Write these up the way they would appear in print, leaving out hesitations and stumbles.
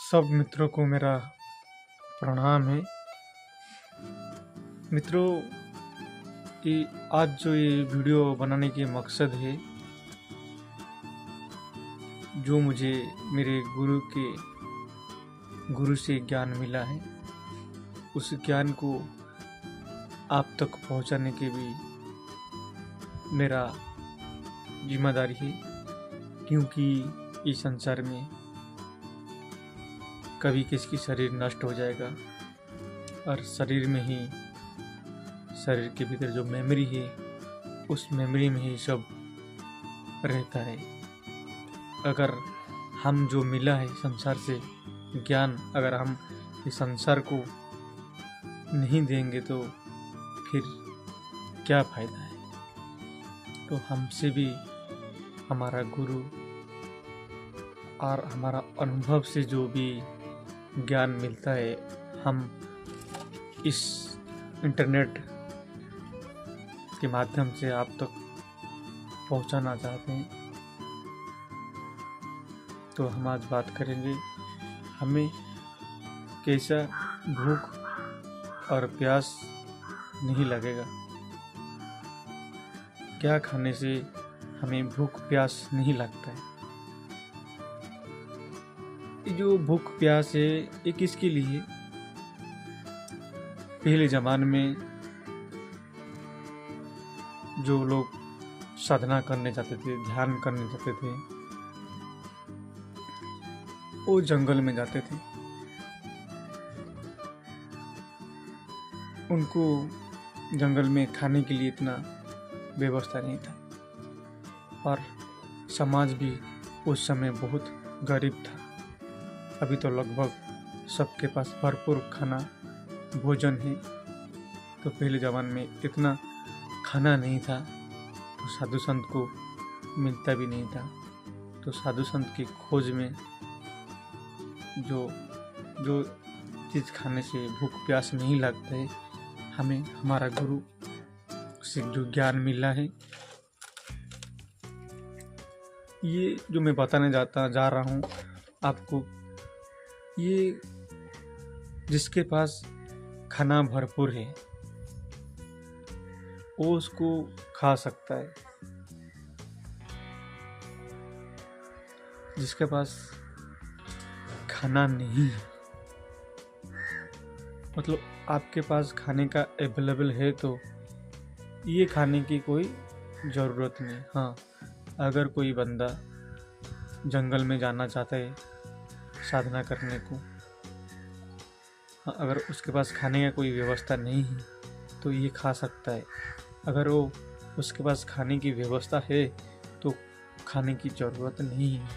सब मित्रों को मेरा प्रणाम है। मित्रों, ये आज जो ये वीडियो बनाने के मकसद है, जो मुझे मेरे गुरु से ज्ञान मिला है, उस ज्ञान को आप तक पहुंचाने के भी मेरा जिम्मेदारी है। क्योंकि इस संसार में कभी किसकी शरीर नष्ट हो जाएगा और शरीर में ही, शरीर के भीतर जो मेमोरी है, उस मेमोरी में ही सब रहता है। अगर हम जो मिला है संसार से ज्ञान, अगर हम इस संसार को नहीं देंगे तो फिर क्या फायदा है। तो हमसे भी हमारा गुरु और हमारा अनुभव से जो भी ज्ञान मिलता है, हम इस इंटरनेट के माध्यम से आप तक पहुंचाना चाहते हैं। तो हम आज बात करेंगे, हमें कैसा भूख और प्यास नहीं लगेगा, क्या खाने से हमें भूख प्यास नहीं लगता है। ये जो भूख प्यास है, ये किसके लिए? पहले ज़माने में जो लोग साधना करने जाते थे, ध्यान करने जाते थे, वो जंगल में जाते थे। उनको जंगल में खाने के लिए इतना व्यवस्था नहीं था और समाज भी उस समय बहुत गरीब था। अभी तो लगभग सबके पास भरपूर खाना भोजन है। तो पहले ज़माने में इतना खाना नहीं था, तो साधु संत को मिलता भी नहीं था। तो साधु संत की खोज में जो चीज़ खाने से भूख प्यास नहीं लगता है, हमें हमारा गुरु से जो ज्ञान मिला है, ये जो मैं बताने जा रहा हूँ आपको, ये जिसके पास खाना भरपूर है वो उसको खा सकता है। जिसके पास खाना नहीं है, मतलब आपके पास खाने का अवेलेबल है, तो ये खाने की कोई ज़रूरत नहीं। हाँ, अगर कोई बंदा जंगल में जाना चाहता है साधना करने को, हाँ, अगर उसके पास खाने का कोई व्यवस्था नहीं है तो ये खा सकता है। अगर वो उसके पास खाने की व्यवस्था है तो खाने की ज़रूरत नहीं है।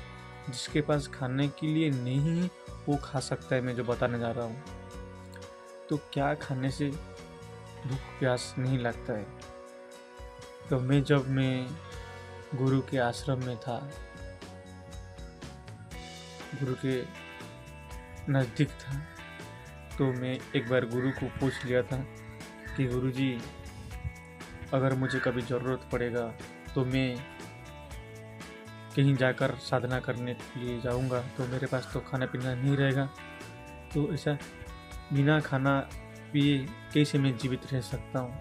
जिसके पास खाने के लिए नहीं है वो खा सकता है, मैं जो बताने जा रहा हूँ। तो क्या खाने से भूख प्यास नहीं लगता है? तो जब मैं गुरु के आश्रम में था, गुरु के नज़दीक था, तो मैं एक बार गुरु को पूछ लिया था कि गुरुजी, अगर मुझे कभी ज़रूरत पड़ेगा तो मैं कहीं जाकर साधना करने के लिए जाऊंगा, तो मेरे पास तो खाना पीना नहीं रहेगा, तो ऐसा बिना खाना पिए कैसे मैं जीवित रह सकता हूँ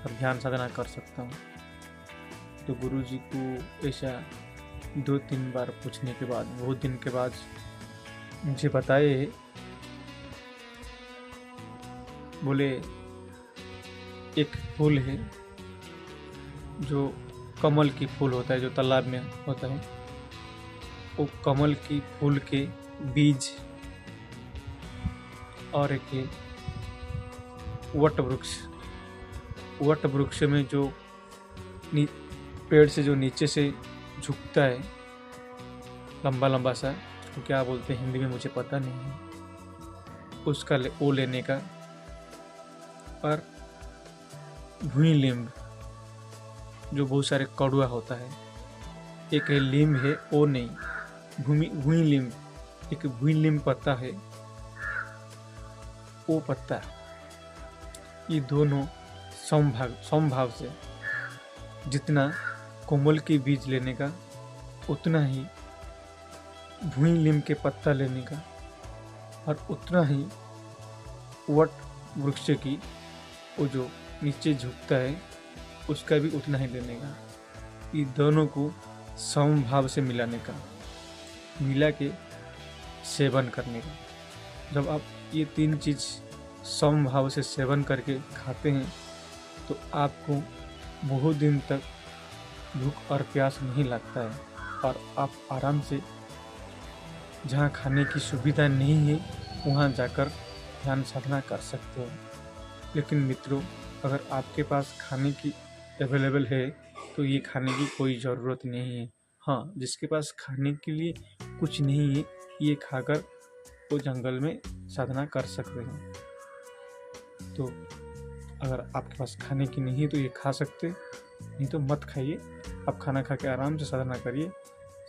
और ध्यान साधना कर सकता हूँ। तो गुरुजी को ऐसा 2-3 बार पूछने के बाद, बहुत दिन के बाद मुझे बताए, बोले एक फूल है जो कमल की फूल होता है, जो तालाब में होता है, वो कमल की फूल के बीज, और एक है वट वृक्ष में जो पेड़ से जो नीचे से झुकता है, लंबा लंबा सा, उसको क्या बोलते हैं हिंदी में मुझे पता नहीं है, उसका वो लेने का। और भुई लीम, जो बहुत सारे कड़वा होता है, एक है लीम है, वो नहीं, भुई लीम, एक भुई लीम पत्ता है, वो पत्ता, ये दोनों समभाव से, जितना कोमल के बीज लेने का उतना ही भुई लीम के पत्ता लेने का और उतना ही वट वृक्ष की वो जो नीचे झुकता है उसका भी उतना ही देने का। ये दोनों को समभाव से मिलाने का, मिला के सेवन करने का। जब आप ये तीन चीज़ समभाव से सेवन करके खाते हैं तो आपको बहुत दिन तक भूख और प्यास नहीं लगता है और आप आराम से जहाँ खाने की सुविधा नहीं है वहाँ जाकर ध्यान साधना कर सकते हो। लेकिन मित्रों, अगर आपके पास खाने की अवेलेबल है तो ये खाने की कोई ज़रूरत नहीं है। हाँ, जिसके पास खाने के लिए कुछ नहीं है ये खाकर वो जंगल में साधना कर सकते हैं। तो अगर आपके पास खाने की नहीं है तो ये खा सकते, नहीं तो मत खाइए। आप खाना खा के आराम से साधना करिए।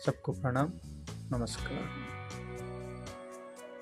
सबको प्रणाम, नमस्कार।